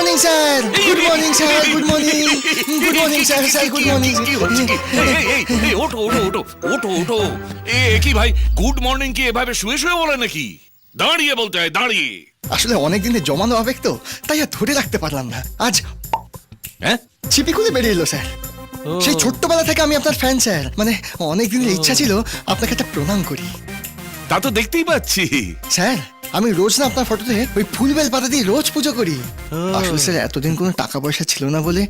Morning sir, good morning sir, good morning, good morning sir, sir good morning. ওঠো ওঠো ওঠো ওঠো ওঠো। কি ভাই, গুড মর্নিং কি এভাবে শুয়ে শুয়ে বলে নাকি? দাঁড়িয়ে বলতে হয়, দাঁড়িয়ে। আসলে অনেক দিনের জমানো আবেগ তো, তাই আর ধরে রাখতে পারলাম না। আজ হ্যাঁ, ছিপি খুলে বেরিয়ে এলো স্যার। সেই ছোট্টবেলা থেকে আমি আপনার ফ্যান স্যার, মানে অনেক দিনের ইচ্ছা ছিল আপনাকে একটা প্রণাম করি। তা তো দেখতেই পাচ্ছি। স্যার আমি রোজ না আপনার ফটোতে ওই ফুল বেল পাতা দিয়ে রোজ পুজো করি। আসলে স্যার এতদিন কোনো টাকা পয়সা ছিল না বলে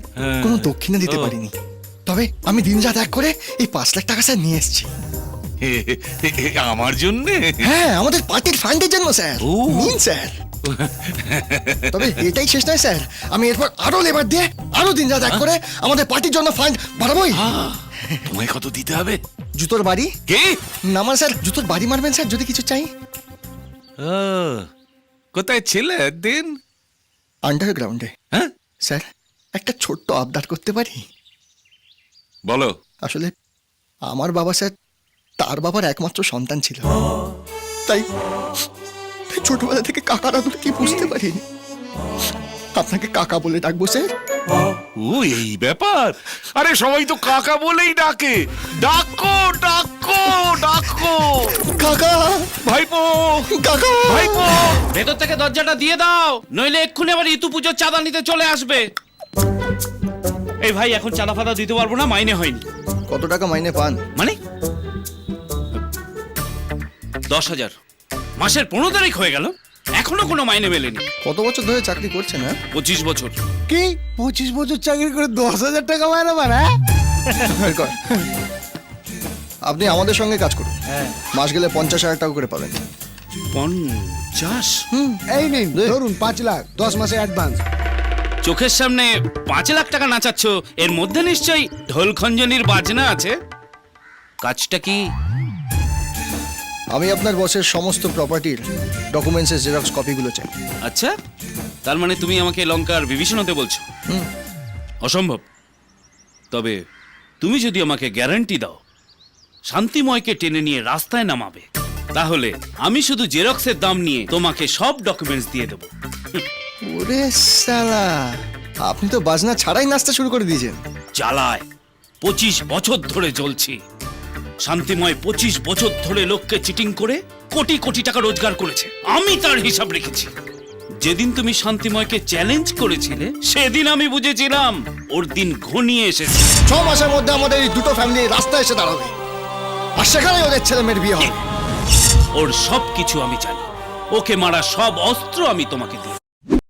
কোনো দক্ষিণা দিতে পারিনি, তবে আমি দিন রাত এক করে এই 5 লাখ টাকা স্যার নিয়ে এসেছি। আমার জন্যে? হ্যাঁ, আমাদের পার্টির ফান্ডের জন্য স্যার। ও। নিন স্যার। তবে এটাই শেষ নয় স্যার, আমি এরপর আরো লেবার দিয়ে আরো দিন রাত এক করে আমাদের পার্টির জন্য ফান্ড বাড়াবোই। তোমায় কত দিতে হবে? জুতোর বাড়ি? কে? না মানে স্যার জুতোর বাড়ি মারবেন স্যার যদি কিছু চাই। কোথায় ছিলে দিন? আন্ডারগ্রাউন্ডে। হ্যাঁ, স্যার একটা ছোট্ট আবদার করতে পারি? বলো। আসলে আমার বাবা স্যার তার বাবার একমাত্র সন্তান ছিল, তাই ছোটবেলা থেকে কাকার আদর কি বুঝতে পারিনি। আপনাকে কাকা বলে ডাকবো স্যার? ও এই ব্যাপার? আরে সবাই তো কাকা বলেই ডাকে। ডাকো ডাকো ডাকো। কাকা, ভাইপো, কাকা, ভাইপো। ভেতর থেকে দরজাটা দিয়ে দাও, নইলে এক্ষুনি আবার ইতু পুজোর চাঁদা নিতে চলে আসবে। এই ভাই এখন চাঁদা ফাদা দিতে পারবো না, মাইনে হয়নি। কত টাকা মাইনে পান? মানে 10,000। মাসের 15 তারিখ হয়ে গেল, এখনো কোনো মাইনে মেলেনি। কত বছর ধরে চাকরি করছেন? হ্যাঁ 25 বছর। কি 25 বছর চাকরি করে 10,000 টাকা মাইনে পান? বের কর। আপনি আমাদের সঙ্গে কাজ করুন, মাস গেলে 50,000 টাকা করে পাবেন। 50? এই নিন ধরুন 5 লাখ, 10 মাসে অ্যাডভান্স। চোখের সামনে 5 লাখ টাকা নাচাচ্ছ, এর মধ্যে নিশ্চয়ই ঢোল খঞ্জনির বাজনা আছে। কাজটা কি? আমি আপনার বসের সমস্ত প্রপার্টির ডকুমেন্টসের জেরক্স কপিগুলো চাই। আচ্ছা, তার মানে তুমি আমাকে লঙ্কার বিভীষণ হতে বলছো? অসম্ভব। তবে তুমি যদি আমাকে গ্যারান্টি দাও শান্তিময়কে টেনে নিয়ে রাস্তায় নামাবে, তাহলে আমি শুধু জেরক্সের দাম নিয়ে তোমাকে সব ডকুমেন্টস দিয়ে দেবো। ওরে শালা, আপনি তো বাজনা ছাড়াই নাচতে শুরু করে দিয়েছেন। জ্বালায় 25 বছর ধরে জ্বলছি। শান্তিময় 25 বছর ধরে লোককে চিটিং করে কোটি কোটি টাকা রোজগার করেছে, আমি তার হিসাব রেখেছি। যেদিন তুমি শান্তিময়কে চ্যালেঞ্জ করেছিলে সেদিন আমি বুঝেছিলাম ওর দিন ঘনিয়ে এসেছে। 6 মাসের মধ্যে আমাদের এই দুটো ফ্যামিলি রাস্তায় এসে দাঁড়াবে, আর সেখানে ওদের ছেলে মেয়ের বিয়ে হবে। ওর সব কিছু আমি জানি, ওকে মারা সব অস্ত্র আমি তোমাকে দিই।